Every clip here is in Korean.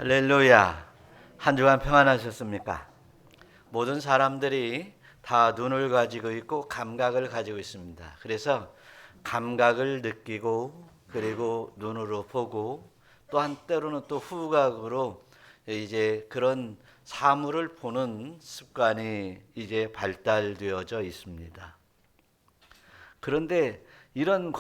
할렐루야. 한 주간 평안하셨습니까? 모든 사람들이 다 눈을 가지고 있고 감각을 가지고 있습니다. 그래서 감각을 느끼고 그리고 눈으로 보고 또한 때로는 또 후각으로 이제 그런 사물을 보는 습관이 이제 발달되어져 있습니다. 그런데 이런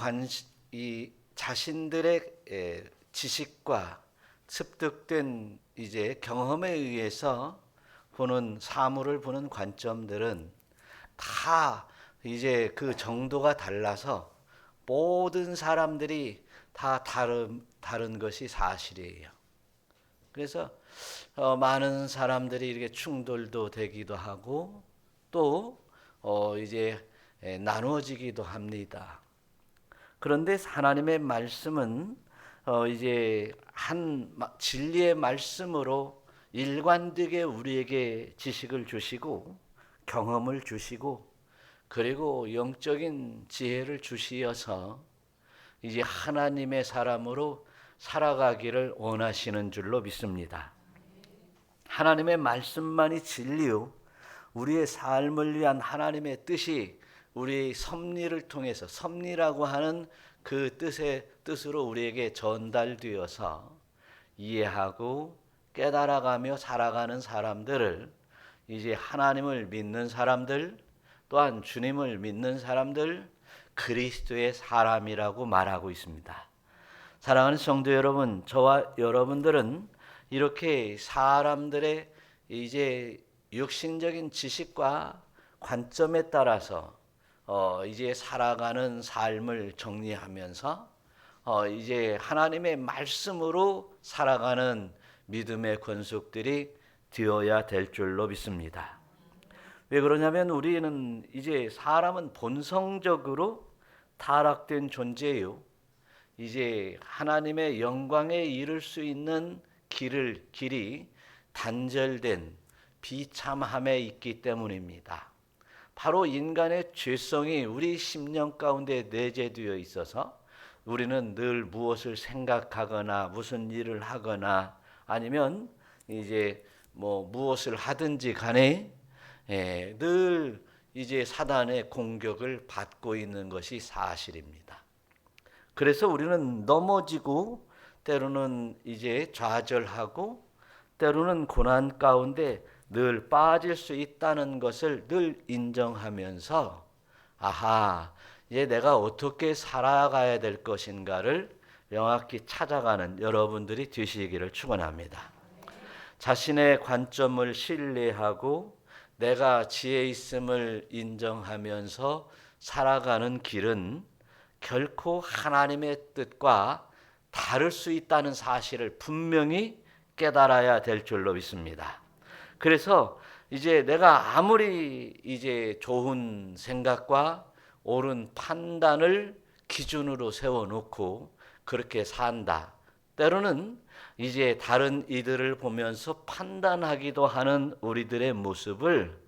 이 자신들의 지식과 습득된 이제 경험에 의해서 보는 사물을 보는 관점들은 다 이제 그 정도가 달라서 모든 사람들이 다 다른 것이 사실이에요. 그래서 많은 사람들이 이렇게 충돌도 되기도 하고 또 이제 나누어지기도 합니다. 그런데 하나님의 말씀은 이제 한 진리의 말씀으로 일관되게 우리에게 지식을 주시고 경험을 주시고 그리고 영적인 지혜를 주시어서 이제 하나님의 사람으로 살아가기를 원하시는 줄로 믿습니다. 하나님의 말씀만이 진리요 우리의 삶을 위한 하나님의 뜻이 우리 섭리를 통해서 섭리라고 하는 그 뜻으로 우리에게 전달되어서 이해하고 깨달아가며 살아가는 사람들을 이제 하나님을 믿는 사람들 또한 주님을 믿는 사람들 그리스도의 사람이라고 말하고 있습니다. 사랑하는 성도 여러분, 저와 여러분들은 이렇게 사람들의 이제 육신적인 지식과 관점에 따라서 이제 살아가는 삶을 정리하면서 이제 하나님의 말씀으로 살아가는 믿음의 권속들이 되어야 될 줄로 믿습니다. 왜 그러냐면 우리는 이제 사람은 본성적으로 타락된 존재예요. 이제 하나님의 영광에 이를 수 있는 길이 단절된 비참함에 있기 때문입니다. 바로 인간의 죄성이 우리 심령 가운데 내재되어 있어서 우리는 늘 무엇을 생각하거나 무슨 일을 하거나 아니면 이제 무엇을 하든지 간에 늘 이제 사단의 공격을 받고 있는 것이 사실입니다. 그래서 우리는 넘어지고 때로는 이제 좌절하고 때로는 고난 가운데 늘 빠질 수 있다는 것을 늘 인정하면서 이제 내가 어떻게 살아가야 될 것인가를 명확히 찾아가는 여러분들이 되시기를 축원합니다. 자신의 관점을 신뢰하고 내가 지혜 있음을 인정하면서 살아가는 길은 결코 하나님의 뜻과 다를 수 있다는 사실을 분명히 깨달아야 될 줄로 믿습니다. 그래서 이제 내가 아무리 이제 좋은 생각과 옳은 판단을 기준으로 세워놓고 그렇게 산다. 때로는 이제 다른 이들을 보면서 판단하기도 하는 우리들의 모습을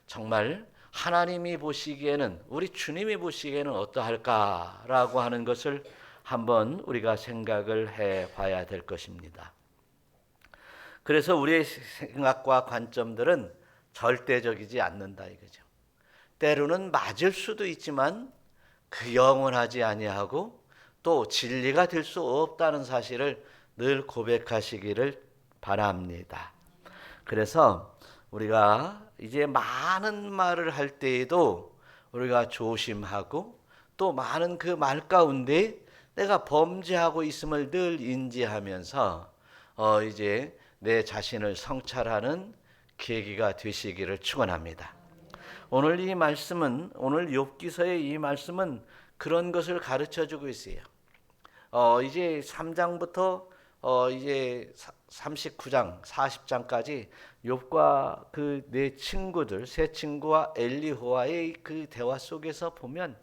정말 하나님이 보시기에는 우리 주님이 보시기에는 어떠할까라고 하는 것을 한번 우리가 생각을 해봐야 될 것입니다. 그래서 우리의 생각과 관점들은 절대적이지 않는다 이거죠. 때로는 맞을 수도 있지만 그 영원하지 아니하고 또 진리가 될 수 없다는 사실을 늘 고백하시기를 바랍니다. 그래서 우리가 이제 많은 말을 할 때에도 우리가 조심하고 또 많은 그 말 가운데 내가 범죄하고 있음을 늘 인지하면서 이제 내 자신을 성찰하는 계기가 되시기를 축원합니다. 오늘 욥기서의 이 말씀은 그런 것을 가르쳐 주고 있어요. 이제 3장부터 이제 39장, 40장까지 욥과 그 네 친구들, 세 친구와 엘리후와의 그 대화 속에서 보면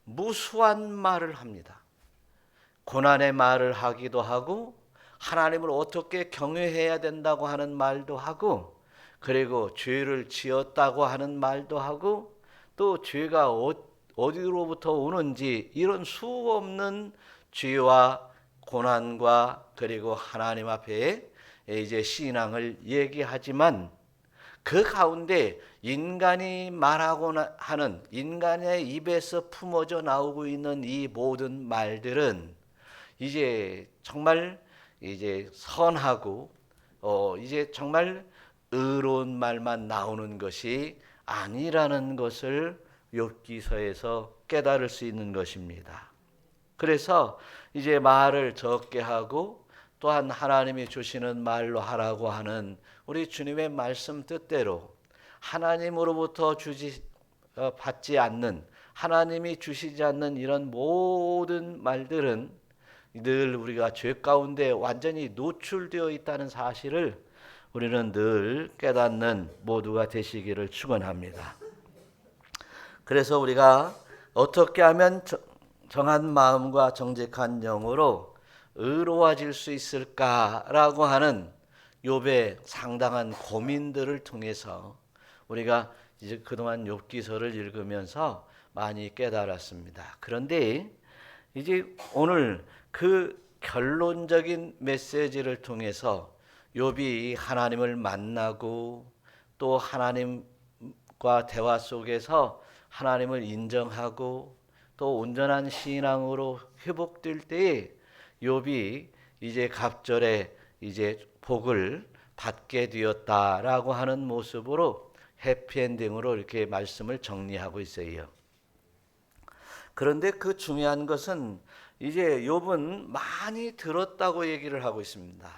무수한 말을 합니다. 고난의 말을 하기도 하고 하나님을 어떻게 경외해야 된다고 하는 말도 하고 그리고 죄를 지었다고 하는 말도 하고 또 죄가 어디로부터 오는지 이런 수없는 죄와 고난과 그리고 하나님 앞에 이제 신앙을 얘기하지만 그 가운데 인간이 말하고 하는 인간의 입에서 품어져 나오고 있는 이 모든 말들은 이제 정말 이제 선하고 이제 정말 의로운 말만 나오는 것이 아니라는 것을 욥기서에서 깨달을 수 있는 것입니다. 그래서 이제 말을 적게 하고 또한 하나님이 주시는 말로 하라고 하는 우리 주님의 말씀 뜻대로 하나님으로부터 받지 않는, 하나님이 주시지 않는 이런 모든 말들은 늘 우리가 죄 가운데 완전히 노출되어 있다는 사실을 우리는 늘 깨닫는 모두가 되시기를 축원합니다. 그래서 우리가 어떻게 하면 정한 마음과 정직한 영으로 의로워질 수 있을까라고 하는 욥의 상당한 고민들을 통해서 우리가 이제 그동안 욥기서를 읽으면서 많이 깨달았습니다. 그런데 이제 오늘 그 결론적인 메시지를 통해서 욥이 하나님을 만나고 또 하나님과 대화 속에서 하나님을 인정하고 또 온전한 신앙으로 회복될 때에 욥이 이제 갑절에 이제 복을 받게 되었다라고 하는 모습으로 해피엔딩으로 이렇게 말씀을 정리하고 있어요. 그런데 그 중요한 것은 이제 욥은 많이 들었다고 얘기를 하고 있습니다.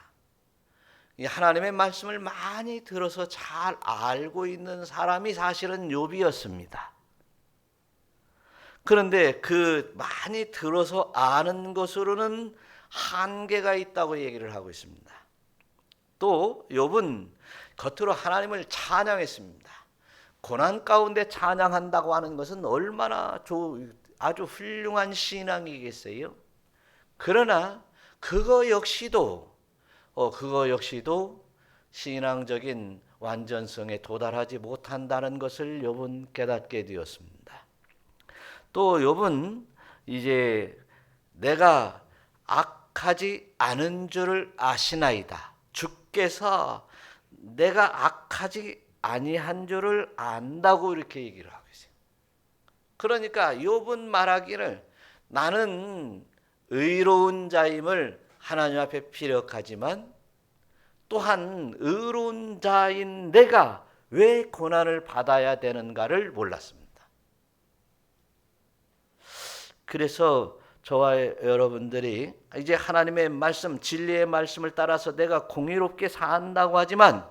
하나님의 말씀을 많이 들어서 잘 알고 있는 사람이 사실은 욥이었습니다. 그런데 그 많이 들어서 아는 것으로는 한계가 있다고 얘기를 하고 있습니다. 또 욥은 겉으로 하나님을 찬양했습니다. 고난 가운데 찬양한다고 하는 것은 얼마나 아주 훌륭한 신앙이겠어요. 그러나 그거 역시도 신앙적인 완전성에 도달하지 못한다는 것을 욥은 깨닫게 되었습니다. 또 욥은 이제 내가 악하지 않은 줄을 아시나이다. 주께서 내가 악하지 아니한 줄을 안다고 이렇게 얘기를 하고 있어요. 그러니까 욥은 말하기를 나는 의로운 자임을 하나님 앞에 피력하지만 또한 의로운 자인 내가 왜 고난을 받아야 되는가를 몰랐습니다. 그래서 저와 여러분들이 이제 하나님의 말씀, 진리의 말씀을 따라서 내가 공의롭게 산다고 하지만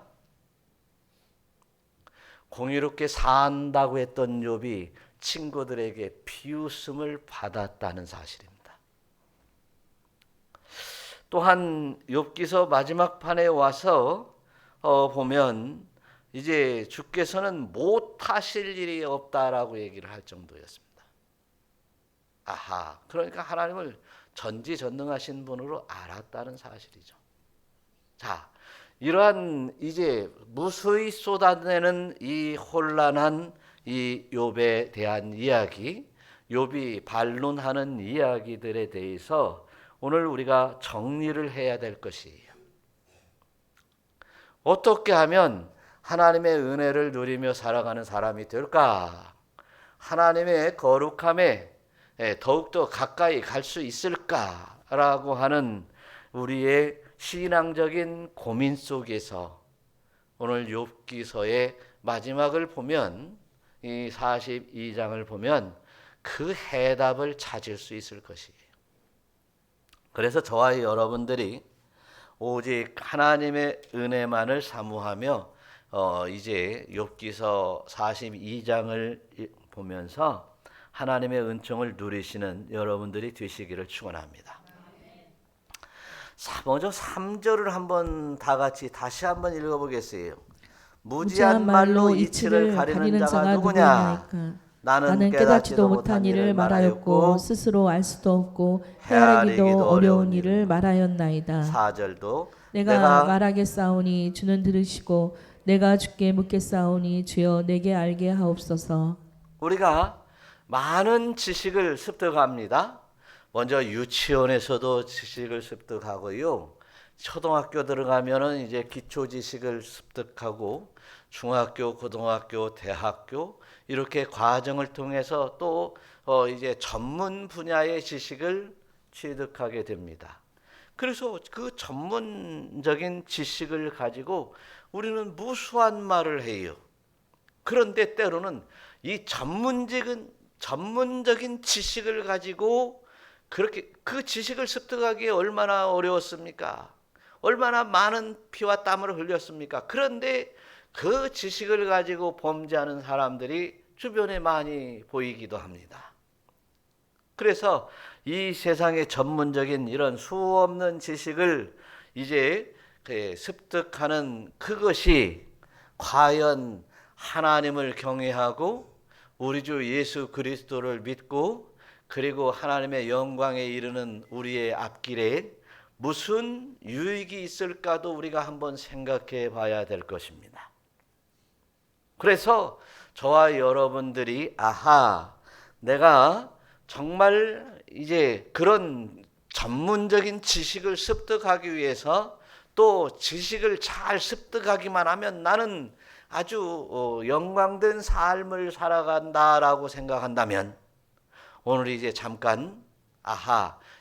공의롭게 산다고 했던 욥이 친구들에게 비웃음을 받았다는 사실입니다. 또한 욥기서 마지막 판에 와서 보면 이제 주께서는 못하실 일이 없다라고 얘기를 할 정도였습니다. 아하, 그러니까 하나님을 전지전능하신 분으로 알았다는 사실이죠. 자, 이러한 이제 무수히 쏟아내는 이 혼란한 이 욥에 대한 이야기, 욥이 반론하는 이야기들에 대해서 오늘 우리가 정리를 해야 될 것이에요. 어떻게 하면 하나님의 은혜를 누리며 살아가는 사람이 될까? 하나님의 거룩함에 더욱더 가까이 갈 수 있을까라고 하는 우리의 신앙적인 고민 속에서 오늘 욥기서의 마지막을 보면 이 42장을 보면 그 해답을 찾을 수 있을 것이에요. 그래서 저와 여러분들이 오직 하나님의 은혜만을 사모하며 이제 욥기서 42장을 보면서 하나님의 은총을 누리시는 여러분들이 되시기를 축원합니다. 먼저 3절을 한번 다 같이 다시 한번 읽어보겠어요. 무지한 말로 이치를 가리는 자가 누구냐? 나는 깨닫지도 못한 일을 말하였고 스스로 알 수도 없고 헤아리기도 어려운 일을 말하였나이다. 4절도 내가 말하겠사오니 주는 들으시고 내가 주께 묻겠사오니 주여 내게 알게 하옵소서. 우리가 많은 지식을 습득합니다. 먼저 유치원에서도 지식을 습득하고요. 초등학교 들어가면은 이제 기초 지식을 습득하고 중학교, 고등학교, 대학교 이렇게 과정을 통해서 또 이제 전문 분야의 지식을 취득하게 됩니다. 그래서 그 전문적인 지식을 가지고 우리는 무수한 말을 해요. 그런데 때로는 이 전문적인 지식을 가지고 그렇게 그 지식을 습득하기에 얼마나 어려웠습니까? 얼마나 많은 피와 땀을 흘렸습니까? 그런데 그 지식을 가지고 범죄하는 사람들이 주변에 많이 보이기도 합니다. 그래서 이 세상의 전문적인 이런 수없는 지식을 이제 습득하는 그것이 과연 하나님을 경외하고 우리 주 예수 그리스도를 믿고 그리고 하나님의 영광에 이르는 우리의 앞길에 무슨 유익이 있을까도 우리가 한번 생각해 봐야 될 것입니다. 그래서 저와 여러분들이 내가 정말 이제 그런 전문적인 지식을 습득하기 위해서 또 지식을 잘 습득하기만 하면 나는 아주 영광된 삶을 살아간다라고 생각한다면 오늘 이제 잠깐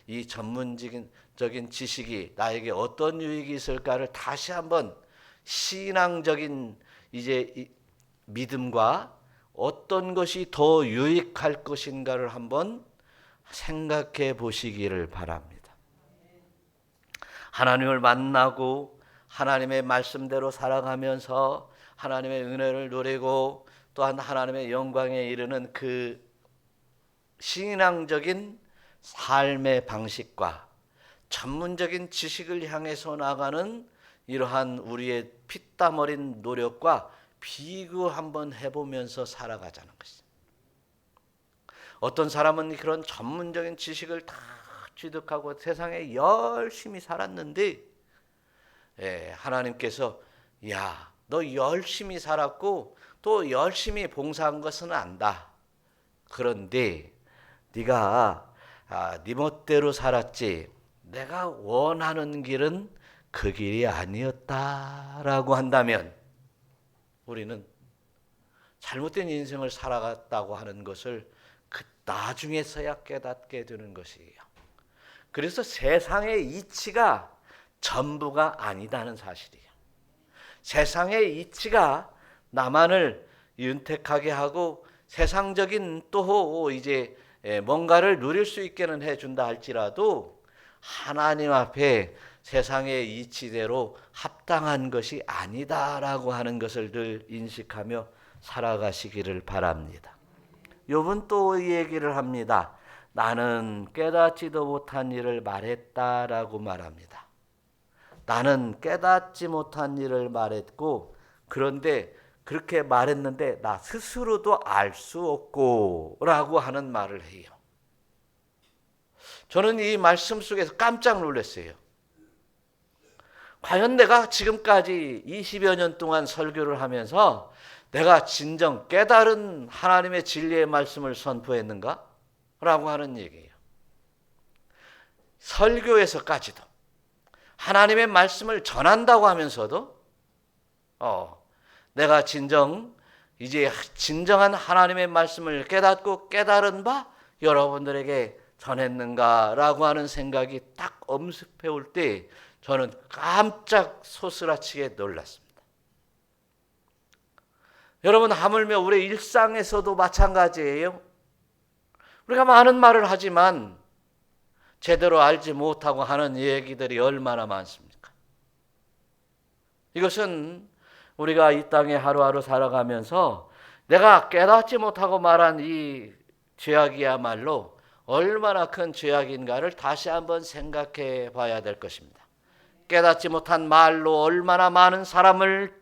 이 전문적인 지식이 나에게 어떤 유익이 있을까를 다시 한번 신앙적인 이제 믿음과 어떤 것이 더 유익할 것인가를 한번 생각해 보시기를 바랍니다. 하나님을 만나고 하나님의 말씀대로 살아가면서 하나님의 은혜를 누리고 또한 하나님의 영광에 이르는 그 신앙적인 삶의 방식과 전문적인 지식을 향해서 나가는 이러한 우리의 피땀 어린 노력과 비교 한번 해보면서 살아가자는 것입니다. 어떤 사람은 그런 전문적인 지식을 다 취득하고 세상에 열심히 살았는데 하나님께서 너 열심히 살았고 또 열심히 봉사한 것은 안다. 그런데 네가 네 멋대로 살았지 내가 원하는 길은 그 길이 아니었다라고 한다면 우리는 잘못된 인생을 살아갔다고 하는 것을 그 나중에서야 깨닫게 되는 것이에요. 그래서 세상의 이치가 전부가 아니다는 사실이에요. 세상의 이치가 나만을 윤택하게 하고 세상적인 또 이제 뭔가를 누릴 수 있게는 해준다 할지라도 하나님 앞에 세상의 이치대로 합당한 것이 아니다라고 하는 것을 늘 인식하며 살아가시기를 바랍니다. 욥은 또 이 얘기를 합니다. 나는 깨닫지도 못한 일을 말했다라고 말합니다. 나는 깨닫지 못한 일을 말했고 그런데 그렇게 말했는데 나 스스로도 알 수 없고 라고 하는 말을 해요. 저는 이 말씀 속에서 깜짝 놀랐어요. 과연 내가 지금까지 20여 년 동안 설교를 하면서 내가 진정 깨달은 하나님의 진리의 말씀을 선포했는가? 라고 하는 얘기예요. 설교에서까지도 하나님의 말씀을 전한다고 하면서도 내가 이제 진정한 하나님의 말씀을 깨닫고 깨달은 바 여러분들에게 전했는가라고 하는 생각이 딱 엄습해 올 때 저는 깜짝 소스라치게 놀랐습니다. 여러분 하물며 우리 일상에서도 마찬가지예요. 우리가 많은 말을 하지만 제대로 알지 못하고 하는 얘기들이 얼마나 많습니까? 이것은 우리가 이 땅에 하루하루 살아가면서 내가 깨닫지 못하고 말한 이 죄악이야말로 얼마나 큰 죄악인가를 다시 한번 생각해 봐야 될 것입니다. 깨닫지 못한 말로 얼마나 많은 사람에게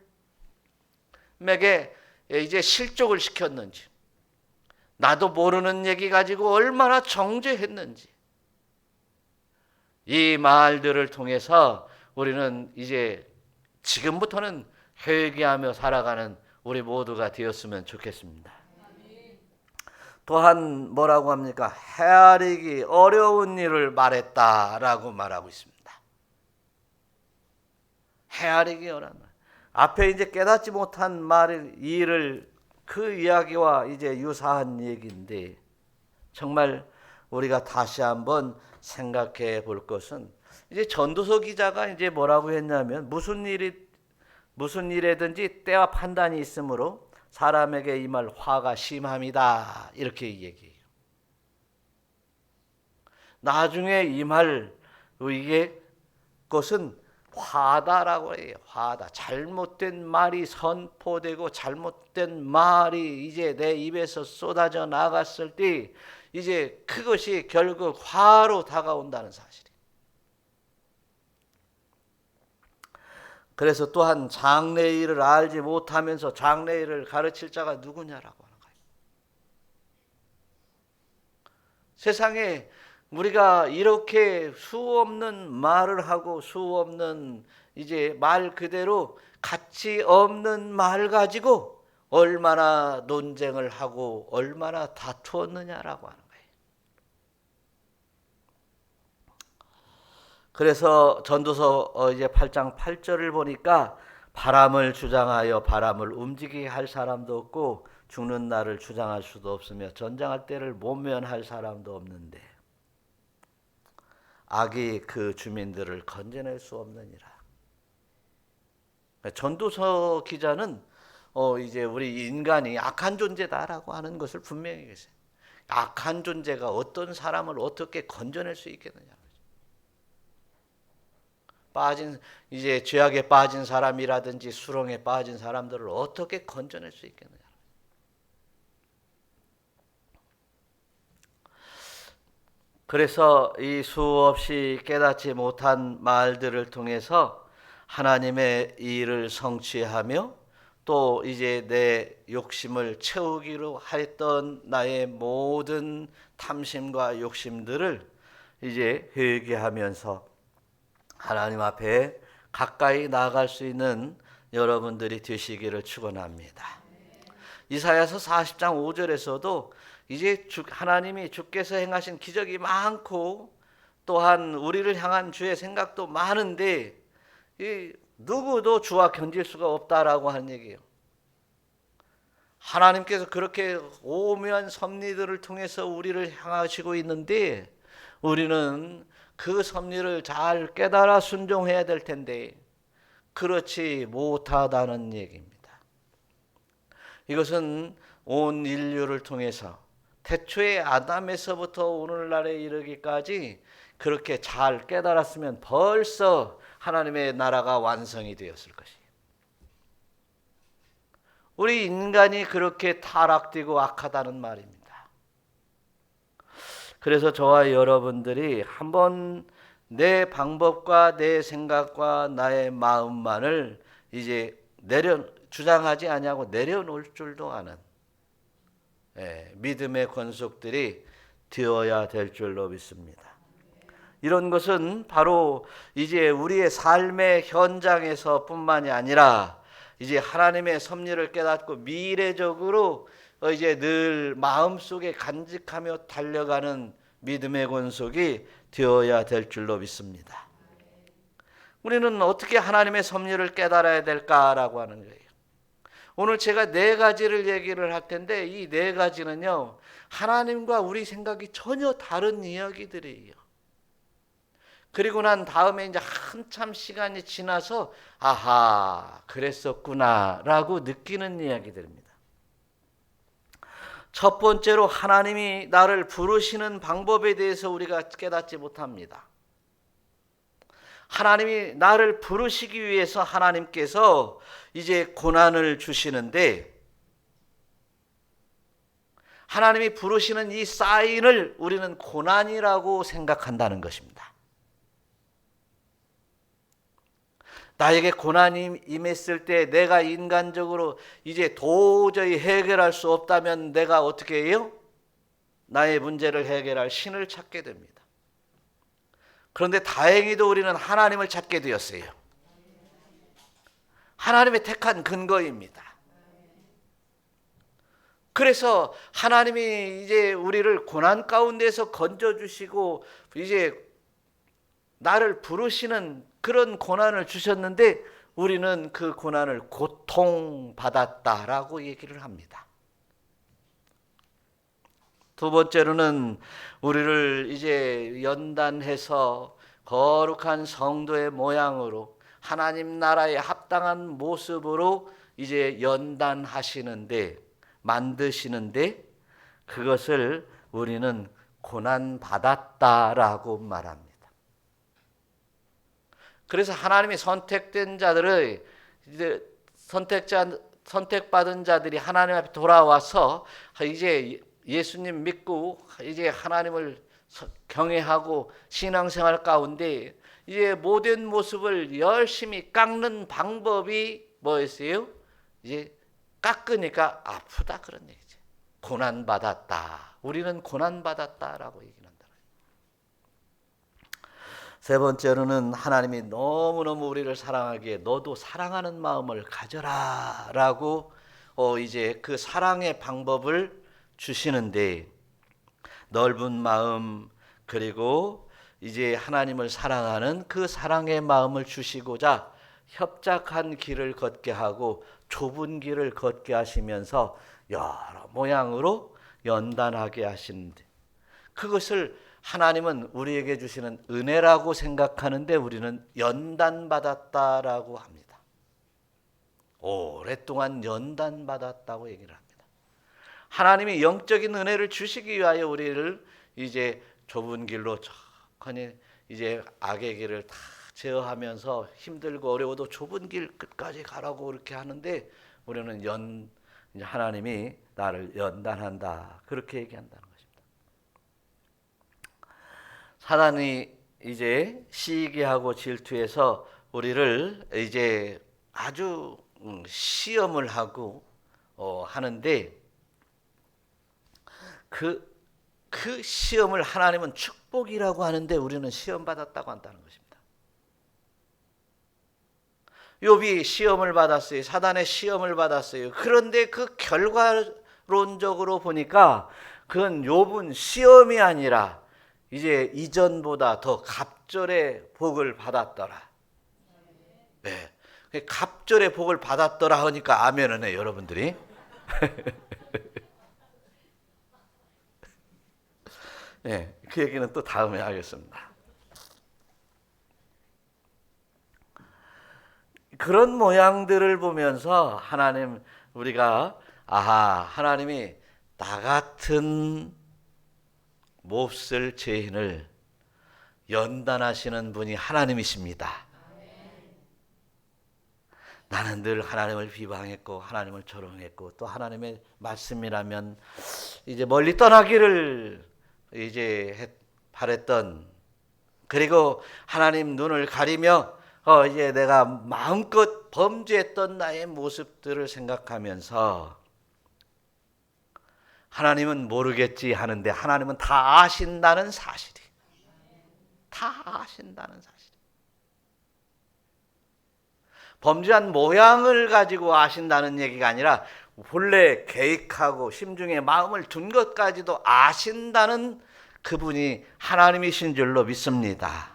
이제 실족을 시켰는지, 나도 모르는 얘기 가지고 얼마나 정죄했는지, 이 말들을 통해서 우리는 이제 지금부터는 회개하며 살아가는 우리 모두가 되었으면 좋겠습니다. 또한 뭐라고 합니까? 헤아리기 어려운 일을 말했다라고 말하고 있습니다. 헤아리기 어려운 말. 앞에 이제 깨닫지 못한 말을 일을 그 이야기와 이제 유사한 얘기인데 정말 우리가 다시 한번 생각해 볼 것은 이제 전도서 기자가 이제 뭐라고 했냐면 무슨 일에든지 때와 판단이 있으므로 사람에게 임할 화가 심함이다 이렇게 얘기해요. 나중에 임할 이게 것은 화다라고 해요. 화다. 잘못된 말이 선포되고 잘못된 말이 이제 내 입에서 쏟아져 나갔을 때 이제 그것이 결국 화로 다가온다는 사실이에요. 그래서 또한 장래일을 알지 못하면서 장래일을 가르칠 자가 누구냐라고 하는 거예요. 세상에 우리가 이렇게 수없는 말을 하고 수없는 이제 말 그대로 가치 없는 말 가지고 얼마나 논쟁을 하고 얼마나 다투었느냐라고 하는 거예요. 그래서 전도서 이제 8장 8절을 보니까 바람을 주장하여 바람을 움직이게 할 사람도 없고 죽는 날을 주장할 수도 없으며 전쟁할 때를 모면할 사람도 없는데 악이 그 주민들을 건져낼 수 없느니라. 전도서 기자는 이제 우리 인간이 악한 존재다라고 하는 것을 분명히 계세요. 악한 존재가 어떤 사람을 어떻게 건져낼 수 있겠느냐. 빠진 이제 죄악에 빠진 사람이라든지 수렁에 빠진 사람들을 어떻게 건져낼 수 있겠느냐. 그래서 이 수없이 깨닫지 못한 말들을 통해서 하나님의 일을 성취하며 또 이제 내 욕심을 채우기로 했던 나의 모든 탐심과 욕심들을 이제 회개하면서 하나님 앞에 가까이 나아갈 수 있는 여러분들이 되시기를 축원합니다. 이사야서 40장 5절에서도 이제 하나님이 주께서 행하신 기적이 많고 또한 우리를 향한 주의 생각도 많은데 누구도 주와 견질 수가 없다라고 하는 얘기예요. 하나님께서 그렇게 오묘한 섭리들을 통해서 우리를 향하시고 있는데 우리는 그 섭리를 잘 깨달아 순종해야 될 텐데 그렇지 못하다는 얘기입니다. 이것은 온 인류를 통해서 태초의 아담에서부터 오늘날에 이르기까지 그렇게 잘 깨달았으면 벌써 하나님의 나라가 완성이 되었을 것이에요. 우리 인간이 그렇게 타락되고 악하다는 말입니다. 그래서 저와 여러분들이 한번 내 방법과 내 생각과 나의 마음만을 이제 주장하지 아니하고 내려놓을 줄도 아는 믿음의 권속들이 되어야 될 줄로 믿습니다. 이런 것은 바로 이제 우리의 삶의 현장에서 뿐만이 아니라 이제 하나님의 섭리를 깨닫고 미래적으로 이제 늘 마음속에 간직하며 달려가는 믿음의 권속이 되어야 될 줄로 믿습니다. 우리는 어떻게 하나님의 섭리를 깨달아야 될까라고 하는 거예요. 오늘 제가 4가지를 얘기를 할 텐데 이 4가지는요 하나님과 우리 생각이 전혀 다른 이야기들이에요. 그리고 난 다음에 이제 한참 시간이 지나서 아하 그랬었구나 라고 느끼는 이야기들입니다. 첫 번째로 하나님이 나를 부르시는 방법에 대해서 우리가 깨닫지 못합니다. 하나님이 나를 부르시기 위해서 하나님께서 이제 고난을 주시는데 하나님이 부르시는 이 사인을 우리는 고난이라고 생각한다는 것입니다. 나에게 고난이 임했을 때 내가 인간적으로 이제 도저히 해결할 수 없다면 내가 어떻게 해요? 나의 문제를 해결할 신을 찾게 됩니다. 그런데 다행히도 우리는 하나님을 찾게 되었어요. 하나님의 택한 근거입니다. 그래서 하나님이 이제 우리를 고난 가운데서 건져주시고 이제 나를 부르시는 그런 고난을 주셨는데 우리는 그 고난을 고통받았다라고 얘기를 합니다. 두 번째로는 우리를 이제 연단해서 거룩한 성도의 모양으로 하나님 나라에 합당한 모습으로 이제 연단하시는데, 만드시는데, 그것을 우리는 고난받았다라고 말합니다. 그래서 하나님이 선택된 자들의 이제 선택받은 자들이 하나님 앞에 돌아와서 이제 예수님 믿고 이제 하나님을 경외하고 신앙생활 가운데 이제 모든 모습을 열심히 깎는 방법이 뭐였어요? 이제 깎으니까 아프다 그런 얘기죠. 고난받았다. 우리는 고난받았다라고 얘기를 한다. 세 번째로는 하나님이 너무너무 우리를 사랑하기에 너도 사랑하는 마음을 가져라라고 이제 그 사랑의 방법을 주시는데, 넓은 마음 그리고 이제 하나님을 사랑하는 그 사랑의 마음을 주시고자 협착한 길을 걷게 하고 좁은 길을 걷게 하시면서 여러 모양으로 연단하게 하시는데, 그것을 하나님은 우리에게 주시는 은혜라고 생각하는데 우리는 연단받았다라고 합니다. 오랫동안 연단받았다고 얘기를 합니다. 하나님이 영적인 은혜를 주시기 위하여 우리를 이제 좁은 길로 천천히 이제 악의 길을 다 제어하면서 힘들고 어려워도 좁은 길 끝까지 가라고 그렇게 하는데, 우리는 하나님이 나를 연단한다 그렇게 얘기한다는 것입니다. 사단이 이제 시기하고 질투해서 우리를 이제 아주 시험을 하고 하는데, 그 시험을 하나님은 축복이라고 하는데 우리는 시험 받았다고 한다는 것입니다. 욥이 시험을 받았어요. 사단의 시험을 받았어요. 그런데 그 결과론적으로 보니까 그건 욥은 시험이 아니라 이제 이전보다 더 갑절의 복을 받았더라. 네. 갑절의 복을 받았더라 하니까 아멘을 해요, 여러분들이. 네, 그 얘기는 또 다음에 하겠습니다. 그런 모양들을 보면서 우리가 하나님이 나 같은 몹쓸 죄인을 연단하시는 분이 하나님이십니다. 나는 늘 하나님을 비방했고 하나님을 조롱했고 또 하나님의 말씀이라면 이제 멀리 떠나기를 이제 바랬던, 그리고 하나님 눈을 가리며 이제 내가 마음껏 범죄했던 나의 모습들을 생각하면서 하나님은 모르겠지 하는데 하나님은 다 아신다는 사실이, 다 아신다는 사실. 범죄한 모양을 가지고 아신다는 얘기가 아니라 본래 계획하고 심중에 마음을 둔 것까지도 아신다는 그분이 하나님이신 줄로 믿습니다.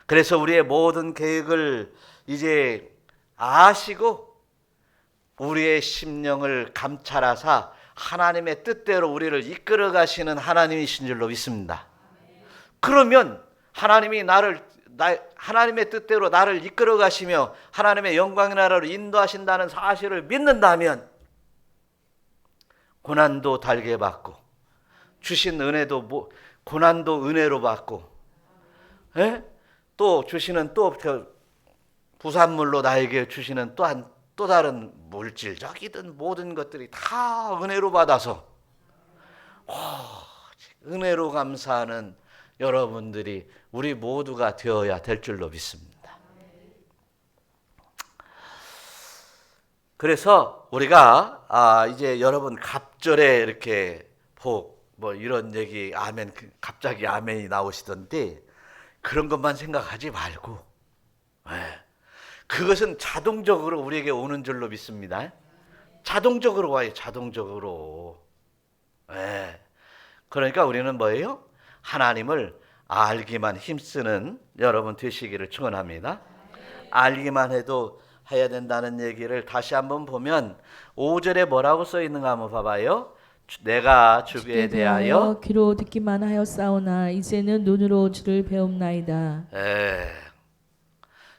그래서 우리의 모든 계획을 이제 아시고 우리의 심령을 감찰하사 하나님의 뜻대로 우리를 이끌어 가시는 하나님이신 줄로 믿습니다. 그러면 하나님이 하나님의 뜻대로 나를 이끌어 가시며 하나님의 영광의 나라로 인도하신다는 사실을 믿는다면 고난도 달게 받고 주신 은혜도 고난도 은혜로 받고, 또 주시는 또 부산물로 나에게 주시는 또 다른 물질적이든 모든 것들이 다 은혜로 받아서 은혜로 감사하는 여러분들이 우리 모두가 되어야 될 줄로 믿습니다. 그래서 우리가 이제 여러분 갑절에 이렇게 복 이런 얘기 아멘, 갑자기 아멘이 나오시던데 그런 것만 생각하지 말고 그것은 자동적으로 우리에게 오는 줄로 믿습니다. 자동적으로 와요. 자동적으로. 그러니까 우리는 뭐예요? 하나님을 알기만 힘쓰는 여러분 되시기를 축원합니다. 알기만 해도 해야 된다는 얘기를 다시 한번 보면 5절에 뭐라고 써 있는가 한번 봐봐요. 내가 주께 대하여 귀로 듣기만 하였사오나 이제는 눈으로 주를 배움나이다.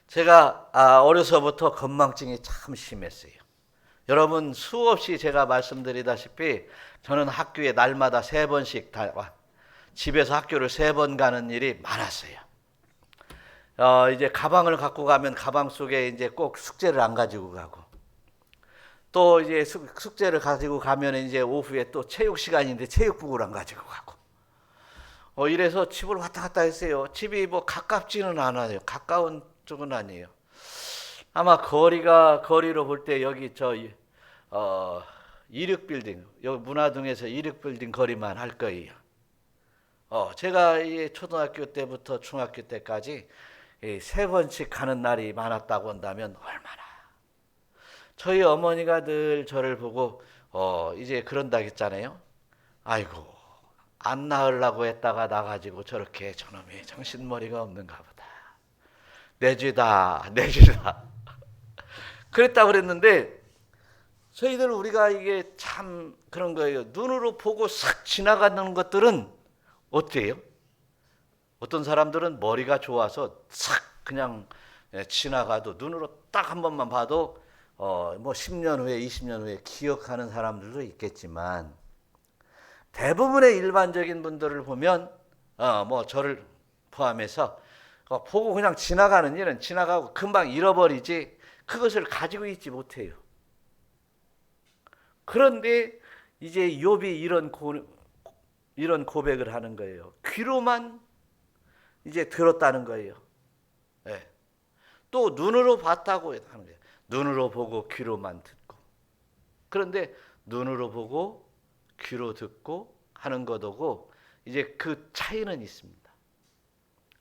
제가 어려서부터 건망증이 참 심했어요. 여러분 수없이 제가 말씀드리다시피 저는 학교에 날마다 3번씩 집에서 학교를 3번 가는 일이 많았어요. 이제 가방을 갖고 가면 가방 속에 이제 꼭 숙제를 안 가지고 가고, 또 이제 숙제를 가지고 가면 이제 오후에 또 체육 시간인데 체육복을 안 가지고 가고, 이래서 집을 왔다 갔다 했어요. 집이 뭐 가깝지는 않아요. 가까운 쪽은 아니에요. 아마 거리로 볼 때 여기 이륙빌딩, 여기 문화동에서 이륙빌딩 거리만 할 거예요. 제가 이 초등학교 때부터 중학교 때까지 3번씩 가는 날이 많았다고 한다면 얼마나. 저희 어머니가 늘 저를 보고 이제 그런다 했잖아요. 아이고 안 낳으려고 했다가 나가지고 저렇게 저놈이 정신머리가 없는가 보다. 내쥐다. 그랬다 그랬는데 저희들 우리가 이게 참 그런 거예요. 눈으로 보고 싹 지나가는 것들은 어때요? 어떤 사람들은 머리가 좋아서 싹 그냥 지나가도 눈으로 딱 한 번만 봐도 뭐 10년 후에 20년 후에 기억하는 사람들도 있겠지만, 대부분의 일반적인 분들을 보면 뭐 저를 포함해서 보고 그냥 지나가는 일은 지나가고 금방 잃어버리지 그것을 가지고 있지 못해요. 그런데 이제 욥이 이런 고백을 하는 거예요. 귀로만 이제 들었다는 거예요. 네. 또 눈으로 봤다고 하는 거예요. 눈으로 보고 귀로만 듣고. 그런데 눈으로 보고 귀로 듣고 하는 것하고 이제 그 차이는 있습니다.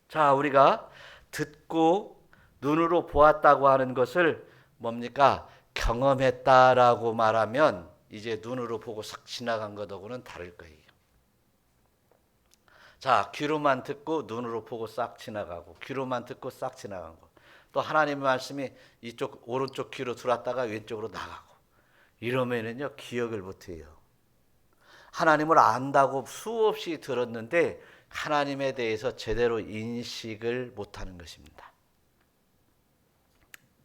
자, 우리가 듣고 눈으로 보았다고 하는 것을 뭡니까? 경험했다라고 말하면 이제 눈으로 보고 싹 지나간 것하고는 다를 거예요. 자, 귀로만 듣고 눈으로 보고 싹 지나가고, 귀로만 듣고 싹 지나간 거. 또 하나님의 말씀이 이쪽 오른쪽 귀로 들어왔다가 왼쪽으로 나가고, 이러면은요 기억을 못해요. 하나님을 안다고 수없이 들었는데 하나님에 대해서 제대로 인식을 못하는 것입니다.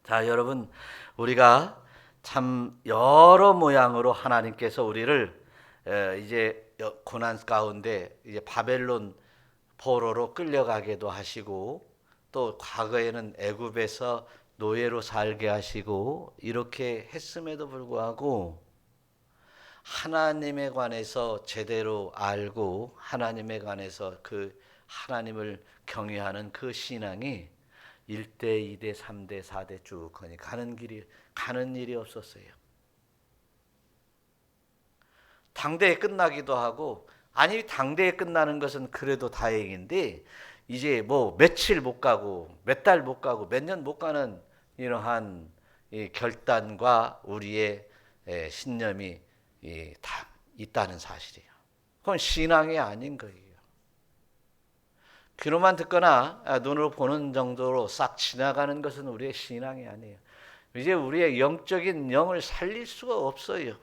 자, 여러분, 우리가 참 여러 모양으로 하나님께서 우리를 이제 고난 가운데 이제 바벨론 포로로 끌려가게도 하시고, 또 과거에는 애굽에서 노예로 살게 하시고, 이렇게 했음에도 불구하고 하나님에 관해서 제대로 알고 하나님에 관해서 그 하나님을 경외하는 그 신앙이 1대, 2대, 3대, 4대 쭉 가는 일이 없었어요. 당대에 끝나기도 하고, 아니 당대에 끝나는 것은 그래도 다행인데 이제 뭐 며칠 못 가고 몇 달 못 가고 몇 년 못 가는 이러한 이 결단과 우리의 신념이 다 있다는 사실이에요. 그건 신앙이 아닌 거예요. 귀로만 듣거나 눈으로 보는 정도로 싹 지나가는 것은 우리의 신앙이 아니에요. 이제 우리의 영적인 영을 살릴 수가 없어요.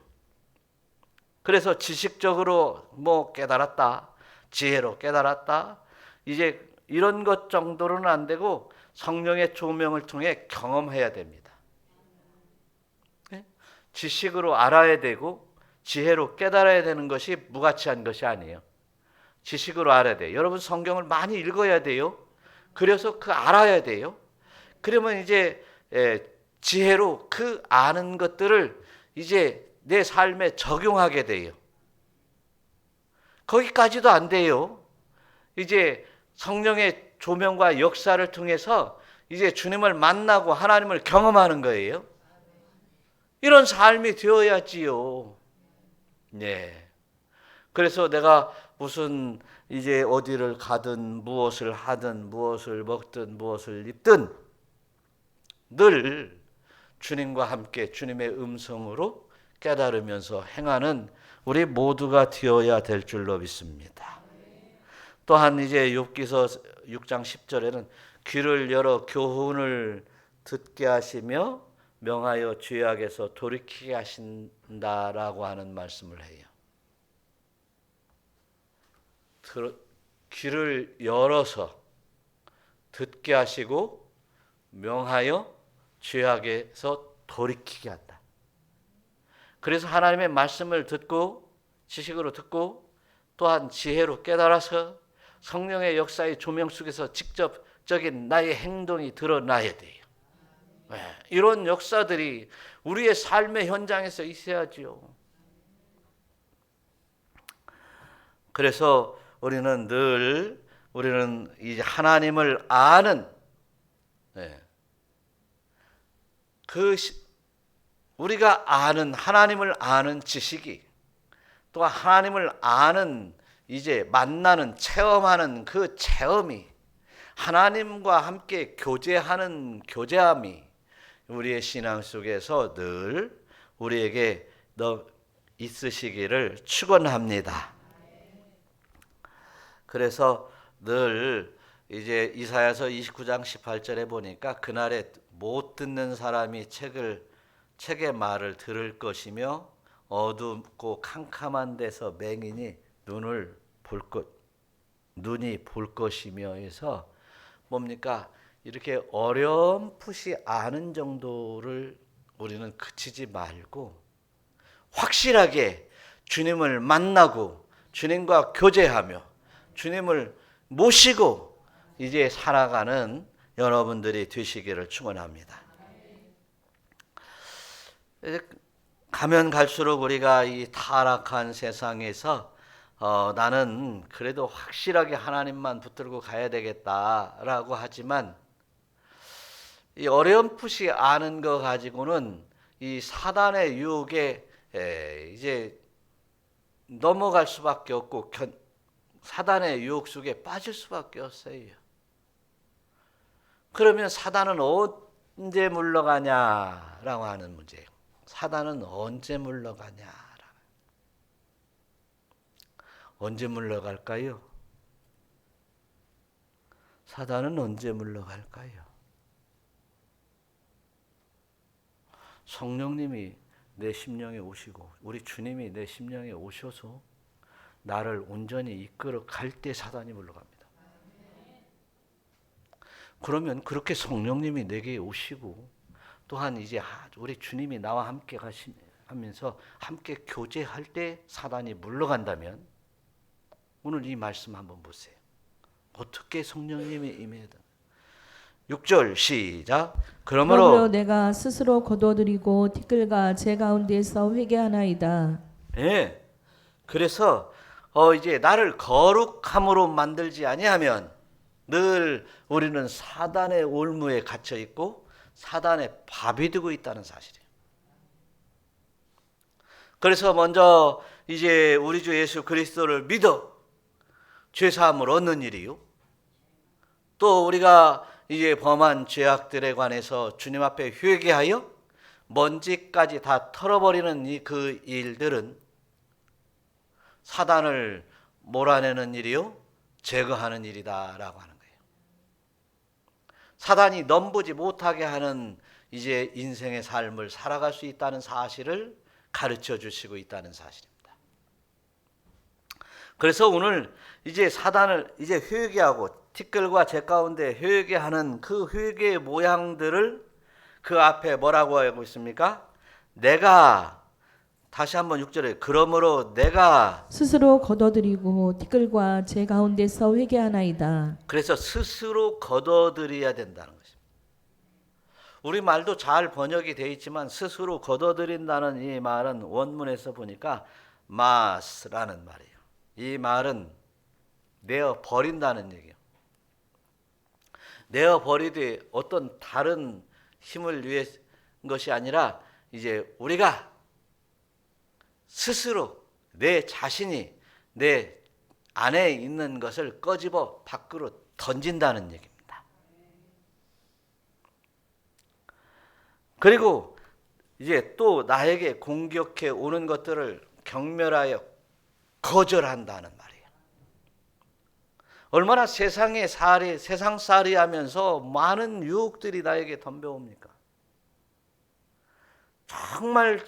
그래서 지식적으로 뭐 깨달았다, 지혜로 깨달았다, 이제 이런 것 정도로는 안 되고 성령의 조명을 통해 경험해야 됩니다. 지식으로 알아야 되고 지혜로 깨달아야 되는 것이 무가치한 것이 아니에요. 지식으로 알아야 돼요. 여러분 성경을 많이 읽어야 돼요. 그래서 그 알아야 돼요. 그러면 이제 지혜로 그 아는 것들을 이제 내 삶에 적용하게 돼요. 거기까지도 안 돼요. 이제 성령의 조명과 역사를 통해서 이제 주님을 만나고 하나님을 경험하는 거예요. 이런 삶이 되어야지요. 네. 그래서 내가 무슨 이제 어디를 가든 무엇을 하든 무엇을 먹든 무엇을 입든 늘 주님과 함께 주님의 음성으로 깨달으면서 행하는 우리 모두가 되어야 될 줄로 믿습니다. 또한 이제 욥기서 6장 10절에는 귀를 열어 교훈을 듣게 하시며 명하여 죄악에서 돌이키게 하신다라고 하는 말씀을 해요. 귀를 열어서 듣게 하시고 명하여 죄악에서 돌이키게 한다. 그래서 하나님의 말씀을 듣고 지식으로 듣고 또한 지혜로 깨달아서 성령의 역사의 조명 속에서 직접적인 나의 행동이 드러나야 돼요. 이런 역사들이 우리의 삶의 현장에서 있어야지요. 그래서 우리는 이제 하나님을 아는 우리가 아는 하나님을 아는 지식이 또 하나님을 아는 이제 만나는 체험하는 그 체험이 하나님과 함께 교제하는 교제함이 우리의 신앙 속에서 늘 우리에게 있으시기를 축원합니다. 그래서 늘 이제 이사야서 29장 18절에 보니까 그날에 못 듣는 사람이 책의 말을 들을 것이며 어둡고 캄캄한 데서 맹인이 눈이 볼 것이며 해서 뭡니까? 이렇게 어렴풋이 아는 정도를 우리는 그치지 말고 확실하게 주님을 만나고 주님과 교제하며 주님을 모시고 이제 살아가는 여러분들이 되시기를 축원합니다. 가면 갈수록 우리가 이 타락한 세상에서 나는 그래도 확실하게 하나님만 붙들고 가야 되겠다라고 하지만 이 어렴풋이 아는 거 가지고는 이 사단의 유혹에 이제 넘어갈 수밖에 없고 사단의 유혹 속에 빠질 수밖에 없어요. 그러면 사단은 언제 물러가냐라고 하는 문제예요. 사단은 언제 물러가냐? 언제 물러갈까요? 사단은 언제 물러갈까요? 성령님이 내 심령에 오시고 우리 주님이 내 심령에 오셔서 나를 온전히 이끌어 갈 때 사단이 물러갑니다. 그러면 그렇게 성령님이 내게 오시고 또한 이제 우리 주님이 나와 함께 하면서 함께 교제할 때 사단이 물러간다면 오늘 이 말씀 한번 보세요. 어떻게 성령님이 임해야 되나? 6절 시작. 그러므로 내가 스스로 거둬들이고 티끌과 제 가운데서 회개하나이다. 예. 그래서 이제 나를 거룩함으로 만들지 아니하면 늘 우리는 사단의 올무에 갇혀 있고 사단의 밥이 되고 있다는 사실이에요. 그래서 먼저 이제 우리 주 예수 그리스도를 믿어 죄 사함을 얻는 일이요. 또 우리가 이제 범한 죄악들에 관해서 주님 앞에 회개하여 먼지까지 다 털어버리는 그 일들은 사단을 몰아내는 일이요, 제거하는 일이다라고 하는 거예요. 사단이 넘보지 못하게 하는 이제 인생의 삶을 살아갈 수 있다는 사실을 가르쳐 주시고 있다는 사실입니다. 그래서 오늘 이제 사단을 이제 회개하고 티끌과 제 가운데 회개하는 그 회개의 모양들을 그 앞에 뭐라고 하고 있습니까? 내가 다시 한번 6절에 그러므로 내가 스스로 거둬들이고 티끌과 제 가운데서 회개하나이다. 그래서 스스로 거둬들여야 된다는 것입니다. 우리 말도 잘 번역이 되어 있지만 스스로 거둬들인다는 이 말은 원문에서 보니까 마스라는 말이에요. 이 말은 내어 버린다는 얘기예요. 내어 버리되 어떤 다른 힘을 위한 것이 아니라 이제 우리가 스스로 내 자신이 내 안에 있는 것을 꺼집어 밖으로 던진다는 얘기입니다. 그리고 이제 또 나에게 공격해 오는 것들을 경멸하여 거절한다는 말이에요. 얼마나 세상살이 하면서 많은 유혹들이 나에게 덤벼옵니까? 정말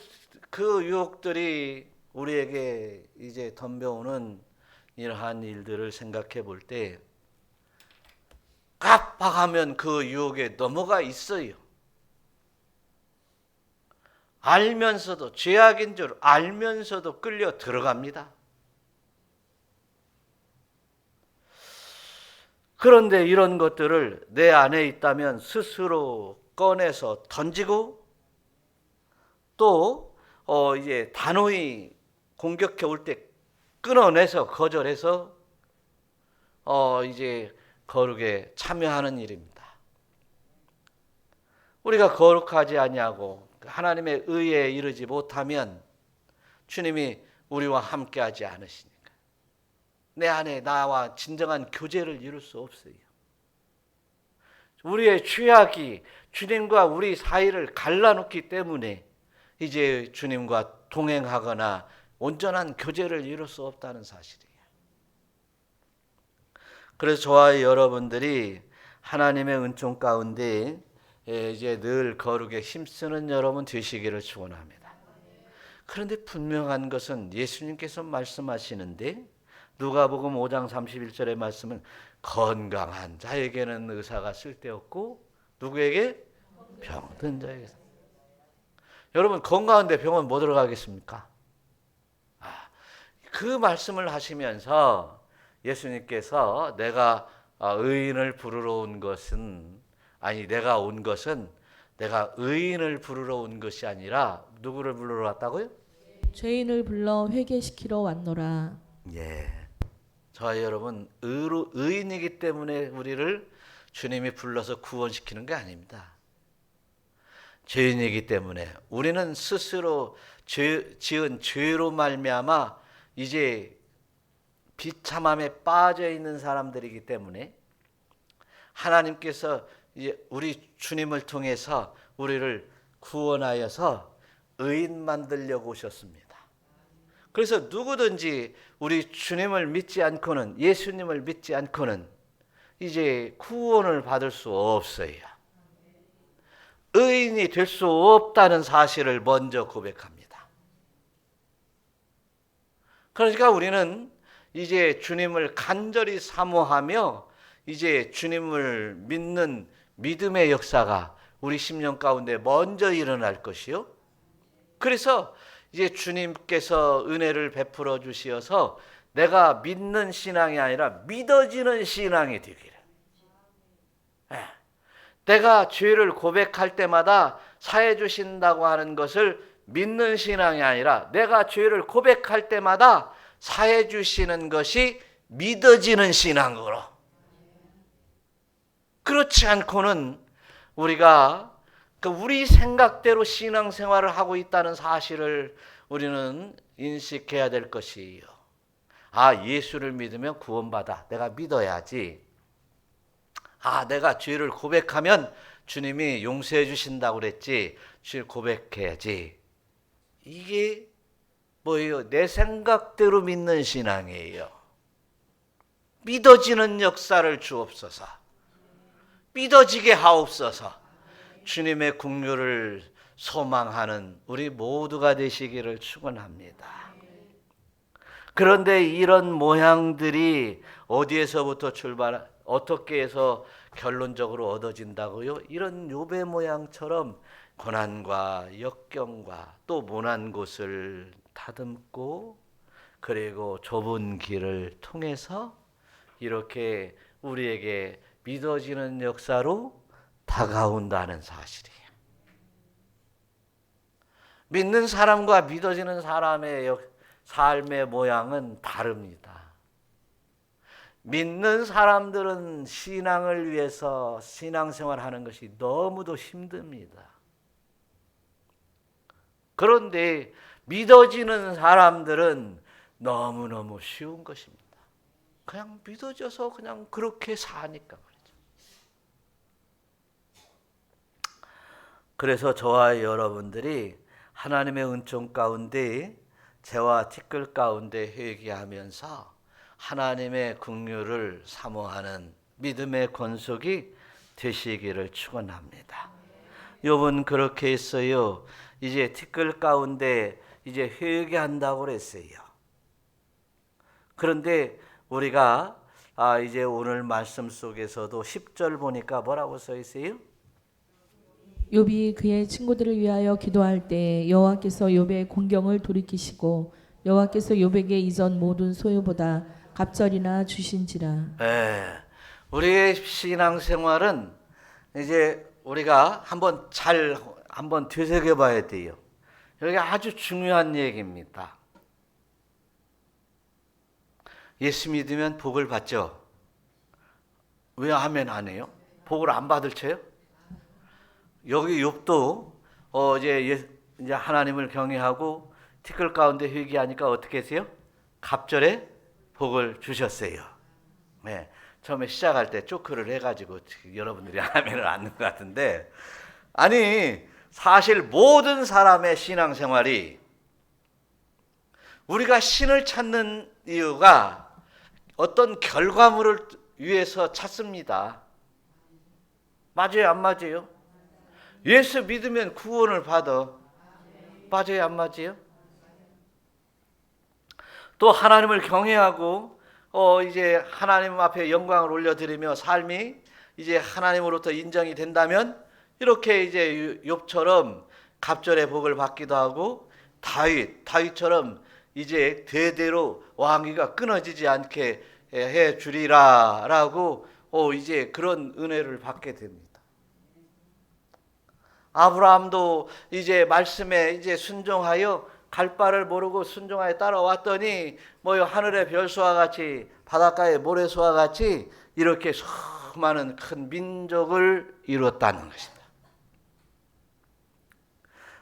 그 유혹들이 우리에게 이제 덤벼오는 이러한 일들을 생각해 볼 때 깜빡하면 그 유혹에 넘어가 있어요. 알면서도 죄악인 줄 알면서도 끌려 들어갑니다. 그런데 이런 것들을 내 안에 있다면 스스로 꺼내서 던지고 또 이제 단호히 공격해 올 때 끊어내서 거절해서 이제 거룩에 참여하는 일입니다. 우리가 거룩하지 아니하고 하나님의 의에 이르지 못하면 주님이 우리와 함께하지 않으시니까 내 안에 나와 진정한 교제를 이룰 수 없어요. 우리의 죄악이 주님과 우리 사이를 갈라놓기 때문에 이제 주님과 동행하거나 온전한 교제를 이룰 수 없다는 사실이에요. 그래서 저와 여러분들이 하나님의 은총 가운데 이제 늘 거룩에 힘쓰는 여러분 되시기를 축원합니다. 그런데 분명한 것은 예수님께서 말씀하시는데 누가복음 5장 31절의 말씀은 건강한 자에게는 의사가 쓸데없고 누구에게? 병든 자에게. 여러분 건강한데 병원 뭐 들어가겠습니까? 그 말씀을 하시면서 예수님께서 내가 의인을 부르러 온 것은 내가 온 것은 내가 의인을 부르러 온 것이 아니라 누구를 부르러 왔다고요? 죄인을 불러 회개시키러 왔노라. 예. 저와 여러분 의인이기 때문에 우리를 주님이 불러서 구원시키는 게 아닙니다. 죄인이기 때문에 우리는 스스로 지은 죄로 말미암아 이제 비참함에 빠져 있는 사람들이기 때문에 하나님께서 이제 우리 주님을 통해서 우리를 구원하여서 의인 만들려고 오셨습니다. 그래서 누구든지 우리 주님을 믿지 않고는 예수님을 믿지 않고는 이제 구원을 받을 수 없어요. 의인이 될 수 없다는 사실을 먼저 고백합니다. 그러니까 우리는 이제 주님을 간절히 사모하며 이제 주님을 믿는 믿음의 역사가 우리 심령 가운데 먼저 일어날 것이요. 그래서 이제 주님께서 은혜를 베풀어 주시어서 내가 믿는 신앙이 아니라 믿어지는 신앙이 되기를. 내가 죄를 고백할 때마다 사해 주신다고 하는 것을 믿는 신앙이 아니라 내가 죄를 고백할 때마다 사해 주시는 것이 믿어지는 신앙으로. 그렇지 않고는 우리가 우리 생각대로 신앙생활을 하고 있다는 사실을 우리는 인식해야 될 것이에요. 예수를 믿으면 구원받아. 내가 믿어야지. 내가 죄를 고백하면 주님이 용서해 주신다고 그랬지. 죄를 고백해야지. 이게 뭐예요? 내 생각대로 믿는 신앙이에요. 믿어지는 역사를 주옵소서. 믿어지게 하옵소서. 주님의 긍휼을 소망하는 우리 모두가 되시기를 축원합니다. 그런데 이런 모양들이 어디에서부터 어떻게 해서 결론적으로 얻어진다고요? 이런 욥의 모양처럼 고난과 역경과 또 모난 곳을 다듬고 그리고 좁은 길을 통해서 이렇게 우리에게 믿어지는 역사로 다가온다는 사실이에요. 믿는 사람과 믿어지는 사람의 삶의 모양은 다릅니다. 믿는 사람들은 신앙을 위해서 신앙생활하는 것이 너무도 힘듭니다. 그런데 믿어지는 사람들은 너무너무 쉬운 것입니다. 그냥 믿어져서 그냥 그렇게 사니까 말이죠. 그래서 저와 여러분들이 하나님의 은총 가운데 죄와 티끌 가운데 회개하면서 하나님의 긍휼을 사모하는 믿음의 권속이 되시기를 축원합니다. 욥은 그렇게 했어요. 이제 티끌 가운데 이제 회개한다고 그랬어요. 그런데 우리가 이제 오늘 말씀 속에서도 10절 보니까 뭐라고 써 있어요? 욥이 그의 친구들을 위하여 기도할 때 여호와께서 욥의 공경을 돌이키시고 여호와께서 욥에게 이전 모든 소유보다 갑절이나 주신지라. 네. 우리의 신앙생활은 이제 우리가 한번 되새겨 봐야 돼요. 여기 아주 중요한 얘기입니다. 예수 믿으면 복을 받죠. 왜 아멘 안 해요? 복을 안 받을 채요? 여기 욥도 이제 하나님을 경외하고 티끌 가운데 회개하니까 어떻게 했어요? 갑절에 복을 주셨어요. 네. 처음에 시작할 때 쪼크를 해가지고 여러분들이 아멘을 안는 것 같은데, 아니 사실 모든 사람의 신앙생활이 우리가 신을 찾는 이유가 어떤 결과물을 위해서 찾습니다. 맞아요, 안 맞아요? 예수 믿으면 구원을 받아. 맞아요, 안 맞아요? 또 하나님을 경외하고 이제 하나님 앞에 영광을 올려드리며 삶이 이제 하나님으로부터 인정이 된다면 이렇게 이제 욥처럼 갑절의 복을 받기도 하고 다윗처럼 이제 대대로 왕위가 끊어지지 않게 해 주리라라고 이제 그런 은혜를 받게 됩니다. 아브라함도 이제 말씀에 이제 순종하여 갈 바를 모르고 순종하여 따라왔더니 뭐요, 하늘의 별수와 같이 바닷가의 모래수와 같이 이렇게 수많은 큰 민족을 이뤘다는 것입니다.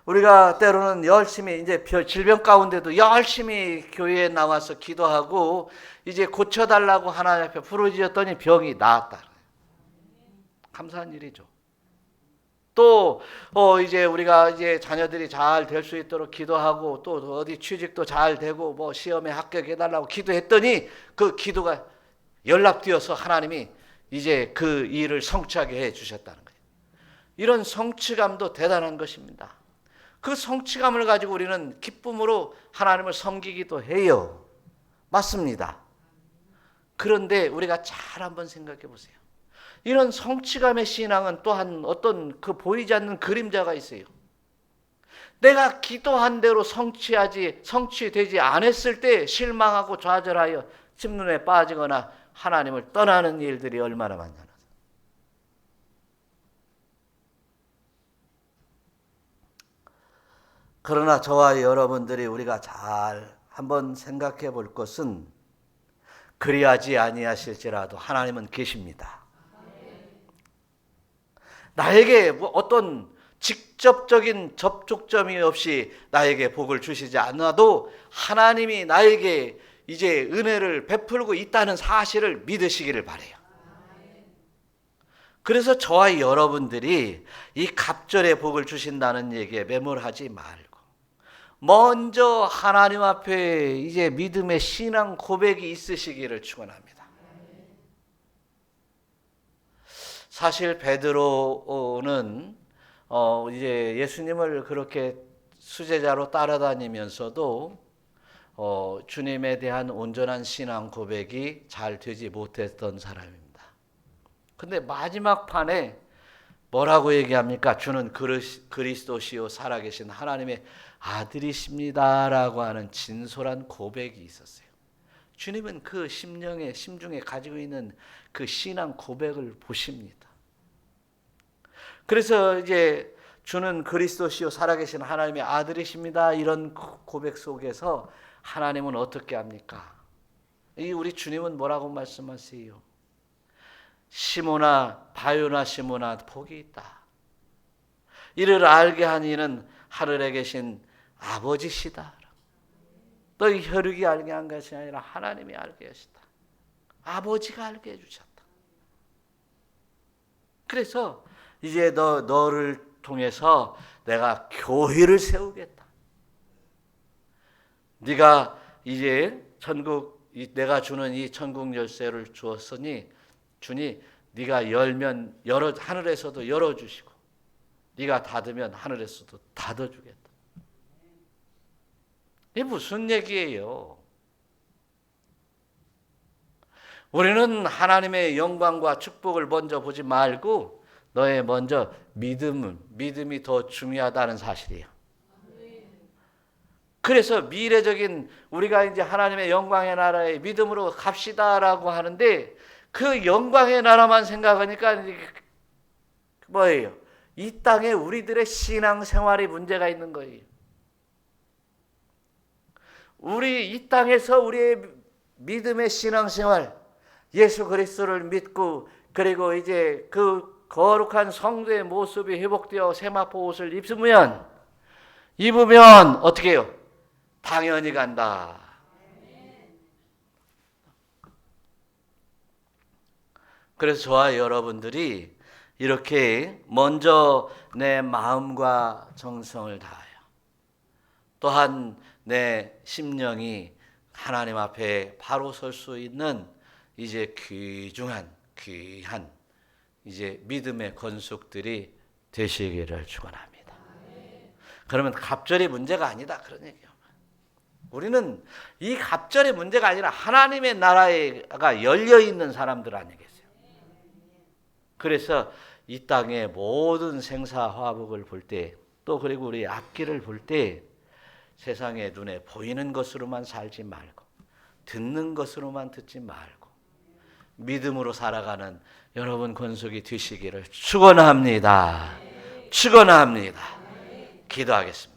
우리가 때로는 열심히 이제 질병 가운데도 열심히 교회에 나와서 기도하고 이제 고쳐달라고 하나님 앞에 부르짖었더니 병이 나았다. 감사한 일이죠. 또 이제 우리가 이제 자녀들이 잘 될 수 있도록 기도하고 또 어디 취직도 잘 되고 뭐 시험에 합격해달라고 기도했더니 그 기도가 연락되어서 하나님이 이제 그 일을 성취하게 해 주셨다는 거예요. 이런 성취감도 대단한 것입니다. 그 성취감을 가지고 우리는 기쁨으로 하나님을 섬기기도 해요. 맞습니다. 그런데 우리가 잘 한번 생각해 보세요. 이런 성취감의 신앙은 또한 어떤 그 보이지 않는 그림자가 있어요. 내가 기도한 대로 성취되지 않았을 때 실망하고 좌절하여 침눈에 빠지거나 하나님을 떠나는 일들이 얼마나 많냐. 그러나 저와 여러분들이 우리가 잘 한번 생각해 볼 것은 그리하지 아니하실지라도 하나님은 계십니다. 나에게 어떤 직접적인 접촉점이 없이 나에게 복을 주시지 않아도 하나님이 나에게 이제 은혜를 베풀고 있다는 사실을 믿으시기를 바라요. 그래서 저와 여러분들이 이 갑절의 복을 주신다는 얘기에 매몰하지 말고 먼저 하나님 앞에 이제 믿음의 신앙 고백이 있으시기를 축원합니다. 사실 베드로는 이제 예수님을 그렇게 수제자로 따라다니면서도 주님에 대한 온전한 신앙 고백이 잘 되지 못했던 사람입니다. 근데 마지막 판에 뭐라고 얘기합니까? 주는 그리스도시요 살아계신 하나님의 아들이십니다라고 하는 진솔한 고백이 있었어요. 주님은 그 심중에 가지고 있는 그 신앙 고백을 보십니다. 그래서 이제 주는 그리스도시요 살아계신 하나님의 아들이십니다. 이런 고백 속에서 하나님은 어떻게 합니까? 우리 주님은 뭐라고 말씀하세요? 시몬아, 바요나 시몬아, 복이 있다. 이를 알게 한 이는 하늘에 계신 아버지시다. 너희 혈육이 알게 한 것이 아니라 하나님이 알게 하시다. 아버지가 알게 해주셨다. 그래서 이제 너를 통해서 내가 교회를 세우겠다. 네가 이제 전국 내가 주는 이 천국 열쇠를 주었으니 주니 네가 열면 하늘에서도 열어주시고 네가 닫으면 하늘에서도 닫아주겠다. 이게 무슨 얘기예요? 우리는 하나님의 영광과 축복을 먼저 보지 말고 너의 먼저 믿음이 더 중요하다는 사실이에요. 그래서 미래적인 우리가 이제 하나님의 영광의 나라에 믿음으로 갑시다라고 하는데 그 영광의 나라만 생각하니까 뭐예요? 이 땅에 우리들의 신앙생활이 문제가 있는 거예요. 우리 이 땅에서 우리의 믿음의 신앙생활, 예수 그리스도를 믿고 그리고 이제 그 거룩한 성도의 모습이 회복되어 세마포 옷을 입으면 어떻게 해요? 당연히 간다. 그래서 저와 여러분들이 이렇게 먼저 내 마음과 정성을 다하여 또한 내 심령이 하나님 앞에 바로 설 수 있는 이제 귀한 이제 믿음의 건축들이 되시기를 축원합니다. 그러면 갑절이 문제가 아니다 그런 얘기예요. 우리는 이 갑절의 문제가 아니라 하나님의 나라가 열려 있는 사람들 아니겠어요? 그래서 이 땅의 모든 생사화복을 볼 때 또 그리고 우리 앞길을 볼 때 세상의 눈에 보이는 것으로만 살지 말고 듣는 것으로만 듣지 말고 믿음으로 살아가는 여러분 권속이 되시기를 축원합니다. 축원합니다. 기도하겠습니다.